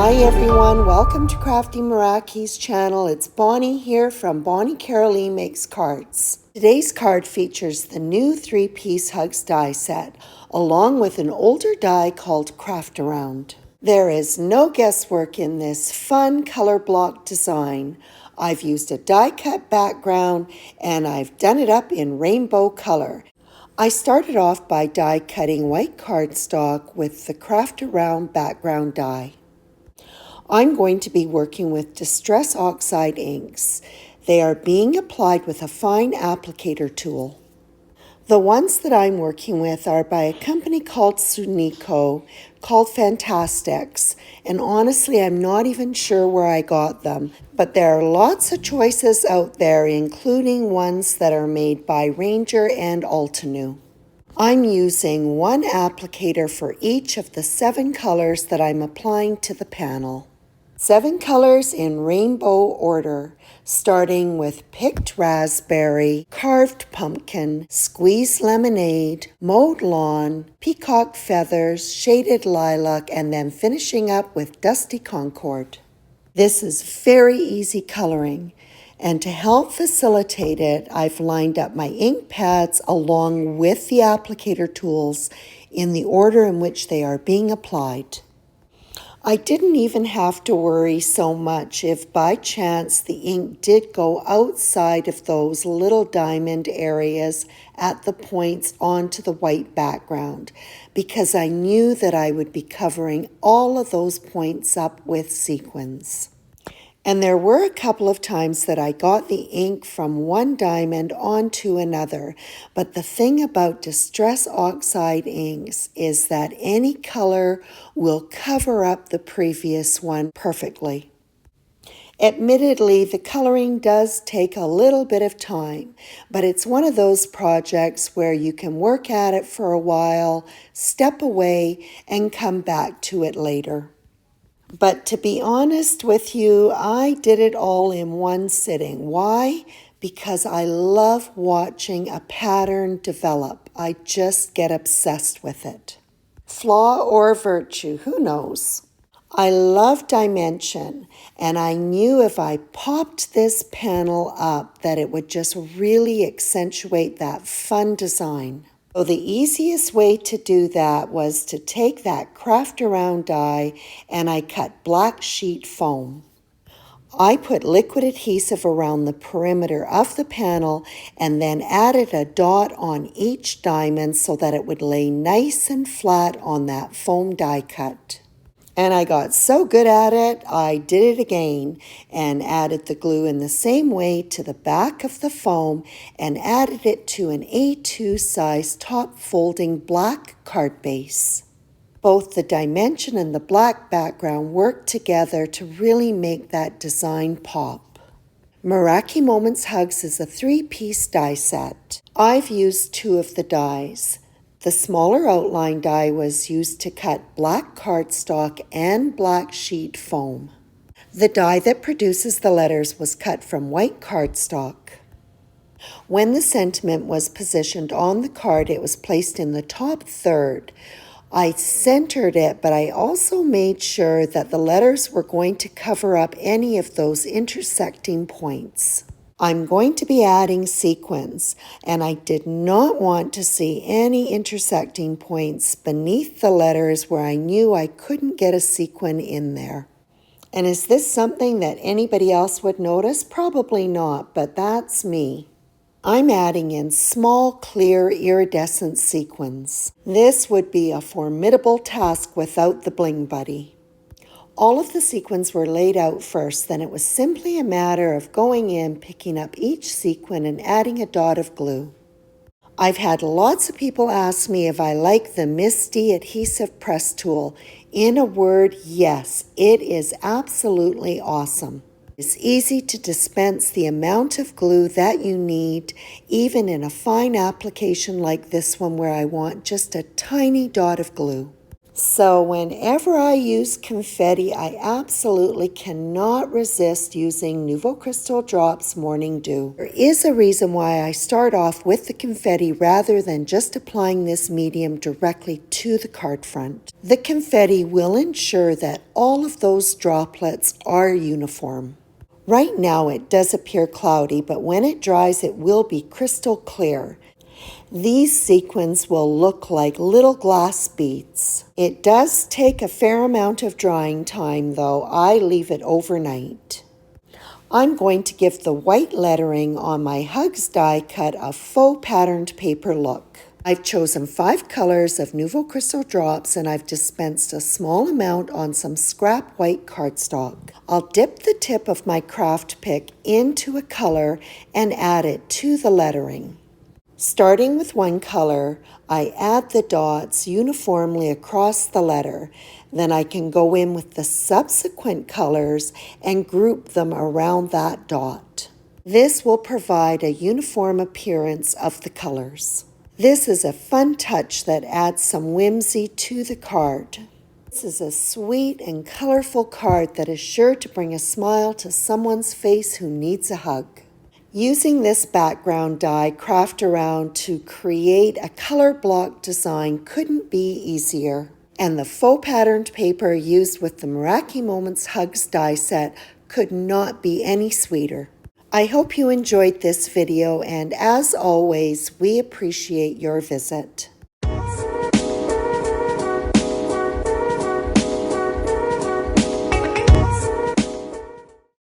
Hi everyone, welcome to Crafty Meraki's channel. It's Bonnie here from Bonniecarollee Makes Cards. Today's card features the new 3-piece Hugs die set, along with an older die called Craft Around. There is no guesswork in this fun color block design. I've used a die cut background and I've done it up in rainbow color. I started off by die cutting white cardstock with the Craft Around background die. I'm going to be working with Distress Oxide inks. They are being applied with a fine applicator tool. The ones that I'm working with are by a company called Sunico, called Fantastics, and honestly I'm not even sure where I got them, but there are lots of choices out there, including ones that are made by Ranger and Altenew. I'm using one applicator for each of the 7 colors that I'm applying to the panel. 7 colors in rainbow order, starting with picked raspberry, carved pumpkin, squeezed lemonade, mowed lawn, peacock feathers, shaded lilac, and then finishing up with dusty concord. This is very easy coloring, and to help facilitate it, I've lined up my ink pads along with the applicator tools in the order in which they are being applied. I didn't even have to worry so much if by chance the ink did go outside of those little diamond areas at the points onto the white background, because I knew that I would be covering all of those points up with sequins. And there were a couple of times that I got the ink from one diamond onto another, but the thing about Distress Oxide inks is that any color will cover up the previous one perfectly. Admittedly, the coloring does take a little bit of time, but it's one of those projects where you can work at it for a while, step away, and come back to it later. But to be honest with you, I did it all in one sitting. Why? Because I love watching a pattern develop. I just get obsessed with it. Flaw or virtue, who knows? I love dimension, and I knew if I popped this panel up that it would just really accentuate that fun design. So the easiest way to do that was to take that Craft Around die and I cut black sheet foam. I put liquid adhesive around the perimeter of the panel and then added a dot on each diamond so that it would lay nice and flat on that foam die cut. And I got so good at it, I did it again and added the glue in the same way to the back of the foam and added it to an A2 size top folding black card base. Both the dimension and the black background worked together to really make that design pop. Meraki Moments Hugs is a 3-piece die set. I've used 2 of the dies. The smaller outline die was used to cut black cardstock and black sheet foam. The die that produces the letters was cut from white cardstock. When the sentiment was positioned on the card, it was placed in the top third. I centered it, but I also made sure that the letters were going to cover up any of those intersecting points. I'm going to be adding sequins, and I did not want to see any intersecting points beneath the letters where I knew I couldn't get a sequin in there. And is this something that anybody else would notice? Probably not, but that's me. I'm adding in small, clear, iridescent sequins. This would be a formidable task without the Bling Buddy. All of the sequins were laid out first, then it was simply a matter of going in, picking up each sequin and adding a dot of glue. I've had lots of people ask me if I like the Misty adhesive press tool. In a word, yes, it is absolutely awesome. It's easy to dispense the amount of glue that you need, even in a fine application like this one where I want just a tiny dot of glue. So whenever I use confetti, I absolutely cannot resist using Nouveau Crystal Drops Morning Dew. There is a reason why I start off with the confetti rather than just applying this medium directly to the card front. The confetti will ensure that all of those droplets are uniform. Right now it does appear cloudy, but when it dries it will be crystal clear. These sequins will look like little glass beads. It does take a fair amount of drying time though. I leave it overnight. I'm going to give the white lettering on my Hugs die cut a faux patterned paper look. I've chosen 5 colors of Nouveau Crystal Drops and I've dispensed a small amount on some scrap white cardstock. I'll dip the tip of my craft pick into a color and add it to the lettering. Starting with one color, I add the dots uniformly across the letter. Then I can go in with the subsequent colors and group them around that dot. This will provide a uniform appearance of the colors. This is a fun touch that adds some whimsy to the card. This is a sweet and colorful card that is sure to bring a smile to someone's face who needs a hug. Using this background die craft around to create a color block design couldn't be easier. And the faux patterned paper used with the Meraki Moments Hugs die set could not be any sweeter. I hope you enjoyed this video, and as always, we appreciate your visit.